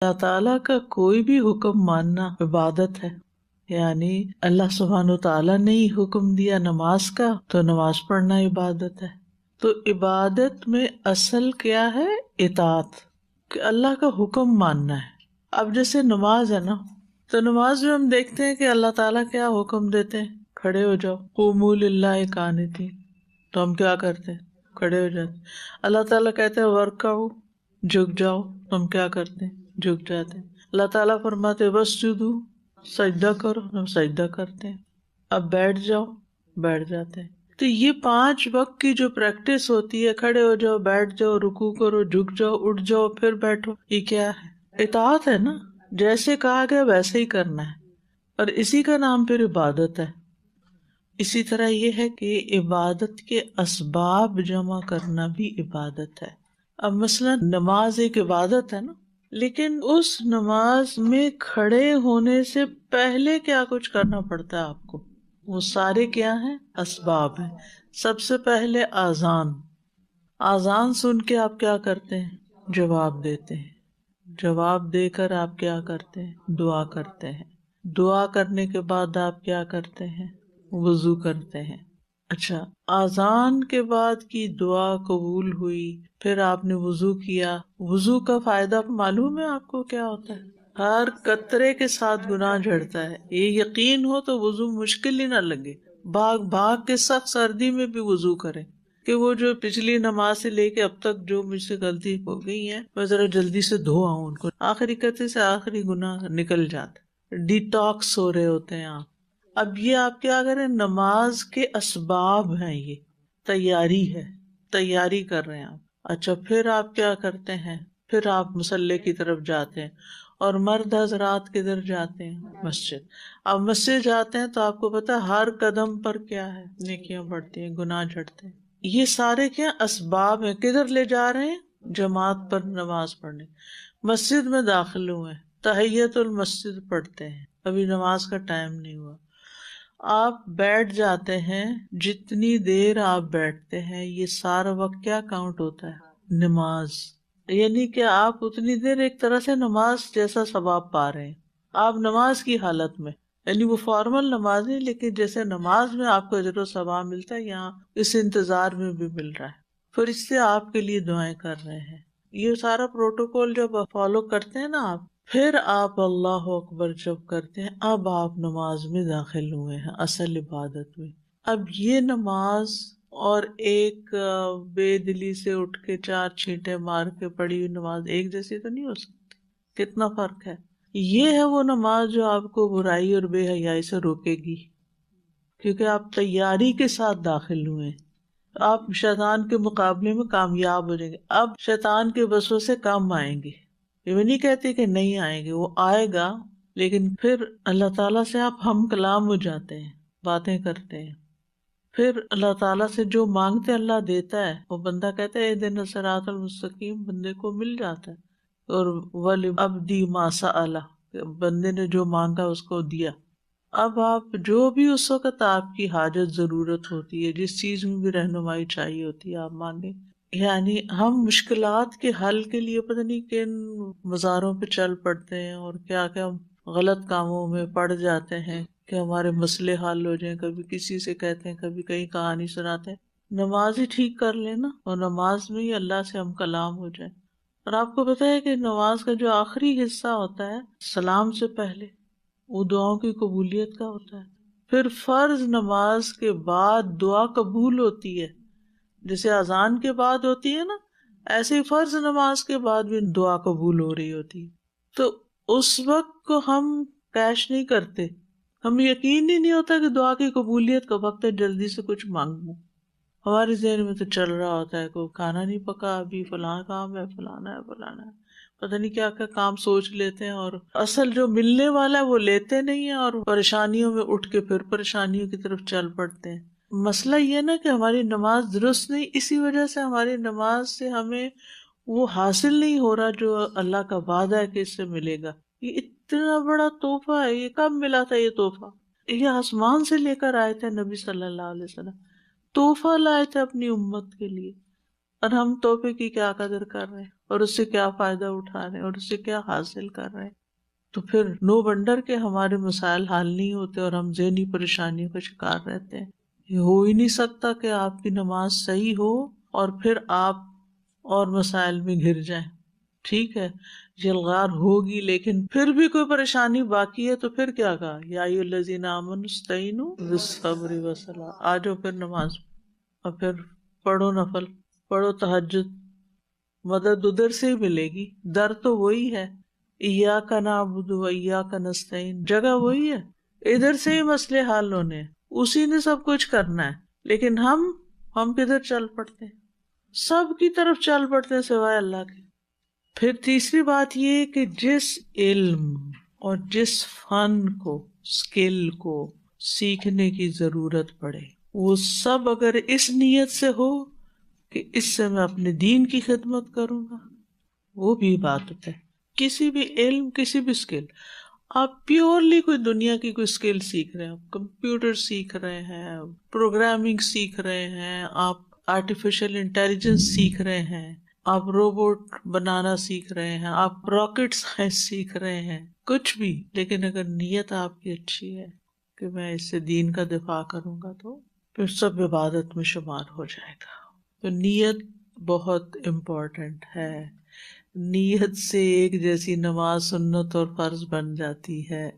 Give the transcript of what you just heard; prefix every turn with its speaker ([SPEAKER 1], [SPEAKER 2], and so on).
[SPEAKER 1] اللہ تعالیٰ کا کوئی بھی حکم ماننا عبادت ہے. یعنی اللہ سبحانہ تعالیٰ نے ہی حکم دیا نماز کا تو نماز پڑھنا عبادت ہے. تو عبادت میں اصل کیا ہے؟ اطاعت، کہ اللہ کا حکم ماننا ہے. اب جیسے نماز ہے نا، تو نماز میں ہم دیکھتے ہیں کہ اللہ تعالیٰ کیا حکم دیتے ہیں، کھڑے ہو جاؤ، قوموا للہ قانتین. تو ہم کیا کرتے ہیں؟ کھڑے ہو جاتے. اللہ تعالیٰ کہتے ہیں ورکعوا، جھک جاؤ، تو ہم کیا کرتے ہیں؟ جھک جاتے ہیں. اللہ تعالیٰ فرماتے واسجدوا، سجدہ کرو، ہم سجدہ کرتے ہیں. اب بیٹھ جاؤ، بیٹھ جاتے ہیں. تو یہ 5 وقت کی جو پریکٹس ہوتی ہے، کھڑے ہو جاؤ، بیٹھ جاؤ، رکوع کرو، جھک جاؤ، اٹھ جاؤ، پھر بیٹھو، یہ کیا ہے؟ اطاعت ہے نا. جیسے کہا گیا ویسے ہی کرنا ہے، اور اسی کا نام پھر عبادت ہے. اسی طرح یہ ہے کہ عبادت کے اسباب جمع کرنا بھی عبادت ہے. اب مثلا نماز ایک عبادت ہے نا، لیکن اس نماز میں کھڑے ہونے سے پہلے کیا کچھ کرنا پڑتا ہے آپ کو؟ وہ سارے کیا ہیں؟ اسباب ہیں. سب سے پہلے اذان. اذان سن کے آپ کیا کرتے ہیں؟ جواب دیتے ہیں. جواب دے کر آپ کیا کرتے ہیں؟ دعا کرتے ہیں. دعا کرنے کے بعد آپ کیا کرتے ہیں؟ وضو کرتے ہیں. اچھا، اذان کے بعد کی دعا قبول ہوئی، پھر آپ نے وضو کیا. وضو کا فائدہ معلوم ہے آپ کو کیا ہوتا ہے؟ ہر قطرے کے ساتھ گناہ جھڑتا ہے. یہ یقین ہو تو وضو مشکل ہی نہ لگے. بھاگ بھاگ کے سخت سردی میں بھی وضو کریں کہ وہ جو پچھلی نماز سے لے کے اب تک جو مجھ سے غلطی ہو گئی ہے میں ذرا جلدی سے دھو آؤں ان کو. آخری قطرے سے آخری گناہ نکل جاتا. ڈیٹاکس ہو رہے ہوتے ہیں آپ. اب یہ آپ کیا کریں؟ نماز کے اسباب ہیں، یہ تیاری ہے، تیاری کر رہے ہیں آپ. اچھا، پھر آپ کیا کرتے ہیں؟ پھر آپ مصلی کی طرف جاتے ہیں. اور مرد حضرات کدھر جاتے ہیں؟ مسجد. اب مسجد جاتے ہیں تو آپ کو پتا ہر قدم پر کیا ہے؟ نیکیاں بڑھتی ہیں، گناہ جھڑتے ہیں. یہ سارے کیا اسباب ہیں. کدھر لے جا رہے ہیں؟ جماعت پر نماز پڑھنے. مسجد میں داخل ہوئے، تحیت المسجد پڑھتے ہیں، ابھی نماز کا ٹائم نہیں ہوا. آپ بیٹھ جاتے ہیں، جتنی دیر آپ بیٹھتے ہیں یہ سارا وقت کیا کاؤنٹ ہوتا ہے؟ نماز. یعنی کہ آپ اتنی دیر ایک طرح سے نماز جیسا ثواب پا رہے ہیں. آپ نماز کی حالت میں، یعنی وہ فارمل نماز نہیں، لیکن جیسے نماز میں آپ کو اجر و ثواب ملتا ہے، یہاں اس انتظار میں بھی مل رہا ہے. پھر اس سے آپ کے لیے دعائیں کر رہے ہیں. یہ سارا پروٹوکول جب فالو کرتے ہیں نا آپ، پھر آپ اللہ اکبر جب کرتے ہیں، اب آپ نماز میں داخل ہوئے ہیں اصل عبادت میں. اب یہ نماز اور ایک بے دلی سے اٹھ کے 4 چھینٹے مار کے پڑھی ہوئی نماز ایک جیسی تو نہیں ہو سکتی. کتنا فرق ہے. یہ ہے وہ نماز جو آپ کو برائی اور بے حیائی سے روکے گی، کیونکہ آپ تیاری کے ساتھ داخل ہوئے ہیں. آپ شیطان کے مقابلے میں کامیاب ہو جائیں گے. اب شیطان کے وسوسے کم آئیں گے. یہ نہیں کہتے کہ نہیں آئیں گے، وہ آئے گا، لیکن پھر اللہ تعالیٰ سے آپ ہم کلام ہو جاتے ہیں، باتیں کرتے ہیں. پھر اللہ تعالیٰ سے جو مانگتے اللہ دیتا ہے. وہ بندہ کہتا ہے اہدنا الصراط المستقیم، بندے کو مل جاتا ہے. اور وَلِعَبْدِی مَا سَأَلَ، بندے نے جو مانگا اس کو دیا. اب آپ جو بھی اس وقت آپ کی حاجت ضرورت ہوتی ہے، جس چیز میں بھی رہنمائی چاہیے ہوتی ہے، آپ مانگیں. یعنی ہم مشکلات کے حل کے لیے پتہ نہیں کن مزاروں پہ چل پڑتے ہیں اور کیا کیا غلط کاموں میں پڑ جاتے ہیں کہ ہمارے مسئلے حل ہو جائیں. کبھی کسی سے کہتے ہیں، کبھی کہیں کہانی سناتے ہیں. نماز ہی ٹھیک کر لینا اور نماز میں ہی اللہ سے ہم کلام ہو جائیں. اور آپ کو پتہ ہے کہ نماز کا جو آخری حصہ ہوتا ہے سلام سے پہلے، وہ دعاؤں کی قبولیت کا ہوتا ہے. پھر فرض نماز کے بعد دعا قبول ہوتی ہے، جیسے اذان کے بعد ہوتی ہے نا، ایسے ہی فرض نماز کے بعد بھی دعا قبول ہو رہی ہوتی ہے. تو اس وقت کو ہم کیش نہیں کرتے. ہمیں یقین ہی نہیں ہوتا کہ دعا کی قبولیت کا وقت ہے، جلدی سے کچھ مانگوں. ہمارے ذہن میں تو چل رہا ہوتا ہے کوئی کھانا نہیں پکا، ابھی فلاں کام ہے، فلانا ہے، فلانا ہے، پتہ نہیں کیا کیا کام سوچ لیتے ہیں، اور اصل جو ملنے والا ہے وہ لیتے نہیں ہیں، اور پریشانیوں میں اٹھ کے پھر پریشانیوں کی طرف چل پڑتے ہیں. مسئلہ یہ نا کہ ہماری نماز درست نہیں، اسی وجہ سے ہماری نماز سے ہمیں وہ حاصل نہیں ہو رہا جو اللہ کا وعدہ ہے کہ اس سے ملے گا. یہ اتنا بڑا تحفہ ہے. یہ کب ملا تھا یہ تحفہ؟ یہ آسمان سے لے کر آئے تھے نبی صلی اللہ علیہ وسلم، تحفہ لائے تھے اپنی امت کے لیے. اور ہم تحفے کی کیا قدر کر رہے ہیں اور اس سے کیا فائدہ اٹھا رہے ہیں اور اس سے کیا حاصل کر رہے ہیں. تو پھر نو ونڈر کے ہمارے مسائل حل نہیں ہوتے اور ہم ذہنی پریشانیوں کا شکار رہتے ہیں. یہ ہو ہی نہیں سکتا کہ آپ کی نماز صحیح ہو اور پھر آپ اور مسائل میں گر جائیں. ٹھیک ہے یلغار ہوگی لیکن پھر بھی کوئی پریشانی باقی ہے تو پھر کیا کہا یا ایھا الذین آمنوا استعینوا بالصبر والصلاۃ. آ جاؤ پھر نماز اور پھر پڑھو نفل، پڑھو تہجد. مدد ادھر سے ہی ملے گی، در تو وہی ہے. ایاک نعبد و ایاک نستعین، جگہ وہی ہے، ادھر سے ہی مسئلے حل ہونے ہیں، اسی نے سب کچھ کرنا ہے. لیکن ہم کدھر چل پڑتے ہیں، سب کی طرف چل پڑتے ہیں سوائے اللہ کے. پھر تیسری بات یہ کہ جس علم اور جس فن کو، اسکل کو سیکھنے کی ضرورت پڑے، وہ سب اگر اس نیت سے ہو کہ اس سے میں اپنے دین کی خدمت کروں گا، وہ بھی عبادت ہے. کسی بھی علم، کسی بھی اسکل، آپ پیورلی کوئی دنیا کی کوئی اسکل سیکھ رہے ہیں، آپ کمپیوٹر سیکھ رہے ہیں، پروگرامنگ سیکھ رہے ہیں، آپ آرٹیفیشل انٹیلیجنس سیکھ رہے ہیں، آپ روبوٹ بنانا سیکھ رہے ہیں، آپ راکٹ سائنس سیکھ رہے ہیں، کچھ بھی، لیکن اگر نیت آپ کی اچھی ہے کہ میں اس سے دین کا دفاع کروں گا تو پھر سب عبادت میں شمار ہو جائے گا. تو نیت بہت امپورٹنٹ ہے. نیت سے ایک جیسی نماز سنت اور فرض بن جاتی ہے.